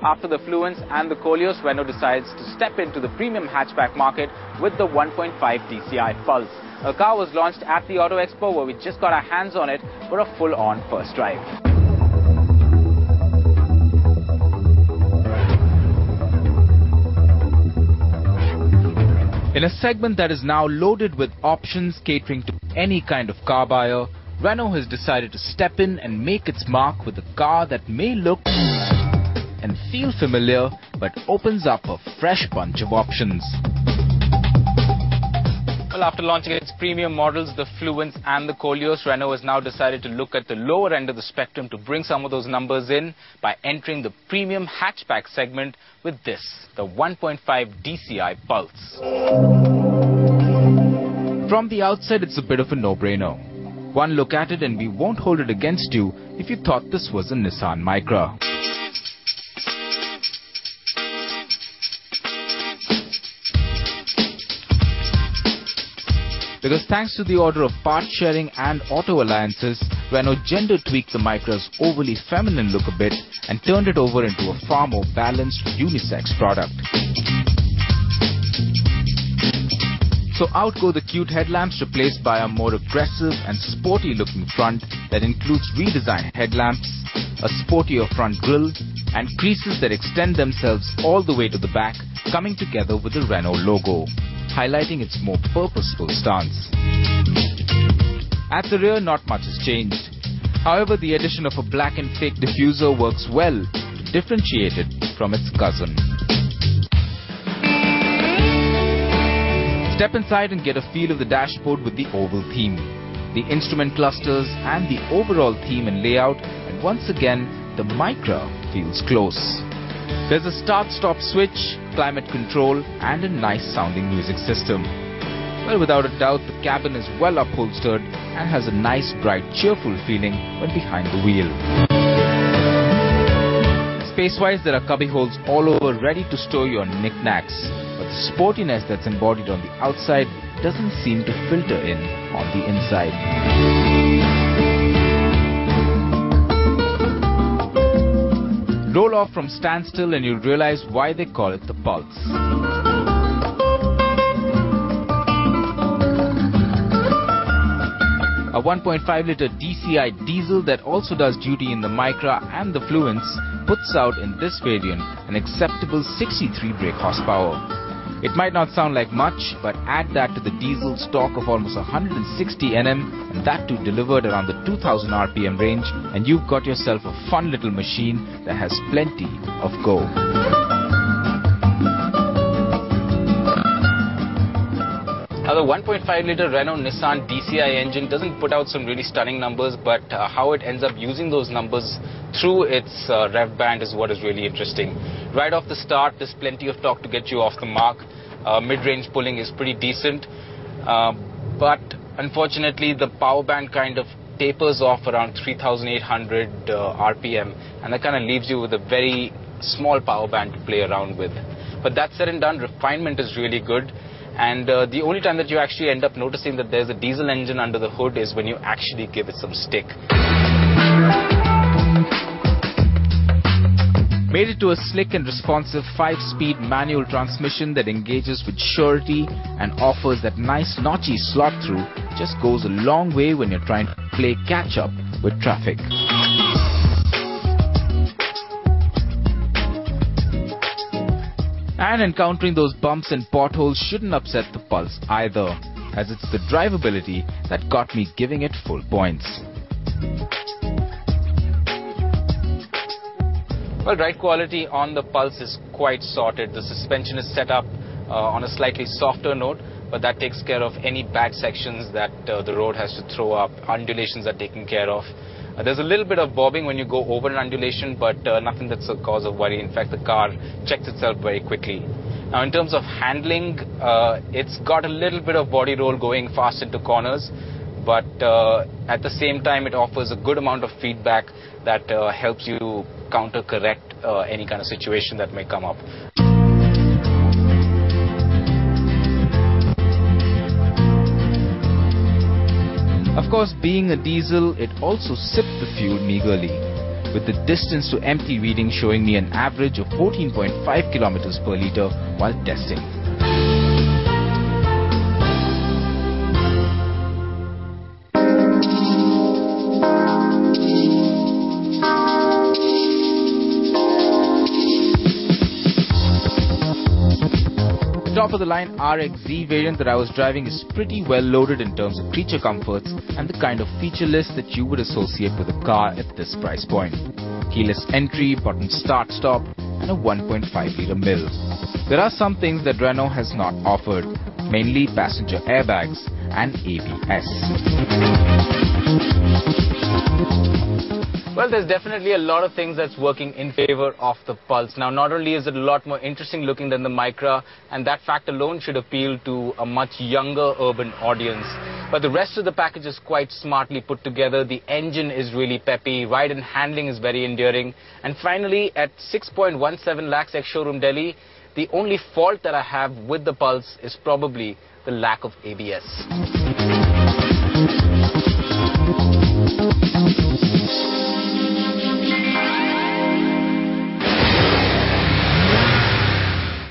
After the Fluence and the Koleos, Renault decides to step into the premium hatchback market with the 1.5 DCI Pulse. A car was launched at the Auto Expo where we just got our hands on it for a full-on first drive. In a segment that is now loaded with options catering to any kind of car buyer, Renault has decided to step in and make its mark with a car that may look and feel familiar but opens up a fresh bunch of options. Well, after launching its premium models, the Fluence and the Koleos, Renault has now decided to look at the lower end of the spectrum to bring some of those numbers in by entering the premium hatchback segment with this, the 1.5 DCI Pulse. From the outset, it's a bit of a no-brainer. One look at it and we won't hold it against you if you thought this was a Nissan Micra. Because thanks to the order of part sharing and auto alliances, Renault gender tweaked the Micra's overly feminine look a bit and turned it over into a far more balanced unisex product. So out go the cute headlamps, replaced by a more aggressive and sporty looking front that includes redesigned headlamps, a sportier front grille and creases that extend themselves all the way to the back, coming together with the Renault logo, highlighting its more purposeful stance. At the rear, not much has changed. However, the addition of a black and fake diffuser works well to differentiate it from its cousin. Step inside and get a feel of the dashboard with the oval theme, the instrument clusters and the overall theme and layout, and once again, the Micra feels close. There's a start-stop switch, climate control and a nice sounding music system. Well, without a doubt, the cabin is well upholstered and has a nice, bright, cheerful feeling when behind the wheel. Space-wise, there are cubby holes all over ready to store your knickknacks, but the sportiness that's embodied on the outside doesn't seem to filter in on the inside. Roll off from standstill and you'll realize why they call it the Pulse. A 1.5-litre DCI diesel that also does duty in the Micra and the Fluence puts out in this variant an acceptable 63 brake horsepower. It might not sound like much, but add that to the diesel's torque of almost 160 Nm and that too delivered around the 2000 RPM range, and you've got yourself a fun little machine that has plenty of go. Now, the 1.5-litre Renault Nissan DCI engine doesn't put out some really stunning numbers, but how it ends up using those numbers through its rev band is what is really interesting. Right off the start, there's plenty of torque to get you off the mark. Mid-range pulling is pretty decent, but unfortunately the power band kind of tapers off around 3,800 RPM, and that kind of leaves you with a very small power band to play around with. But that said and done, refinement is really good. And the only time that you actually end up noticing that there's a diesel engine under the hood is when you actually give it some stick. Made it to a slick and responsive 5-speed manual transmission that engages with surety and offers that nice notchy slot through just goes a long way when you're trying to play catch up with traffic. And encountering those bumps and potholes shouldn't upset the Pulse either, as it's the drivability that got me giving it full points. Well, ride quality on the Pulse is quite sorted. The suspension is set up on a slightly softer note, but that takes care of any bad sections that the road has to throw up. Undulations are taken care of. There's a little bit of bobbing when you go over an undulation, but nothing that's a cause of worry. In fact, the car checks itself very quickly. Now, in terms of handling, it's got a little bit of body roll going fast into corners, but at the same time, it offers a good amount of feedback that helps you counter-correct any kind of situation that may come up. Of course, being a diesel, it also sipped the fuel meagerly, with the distance to empty reading showing me an average of 14.5 kilometers per litre while testing. The top-of-the-line RXZ variant that I was driving is pretty well loaded in terms of creature comforts and the kind of feature list that you would associate with a car at this price point. Keyless entry, button start-stop and a 1.5-litre mill. There are some things that Renault has not offered, mainly passenger airbags and ABS. Well, there's definitely a lot of things that's working in favor of the Pulse. Now, not only is it a lot more interesting looking than the Micra, and that fact alone should appeal to a much younger urban audience, but the rest of the package is quite smartly put together. The engine is really peppy, ride and handling is very endearing, and finally, at 6.17 lakhs ex-showroom Delhi, the only fault that I have with the Pulse is probably the lack of ABS.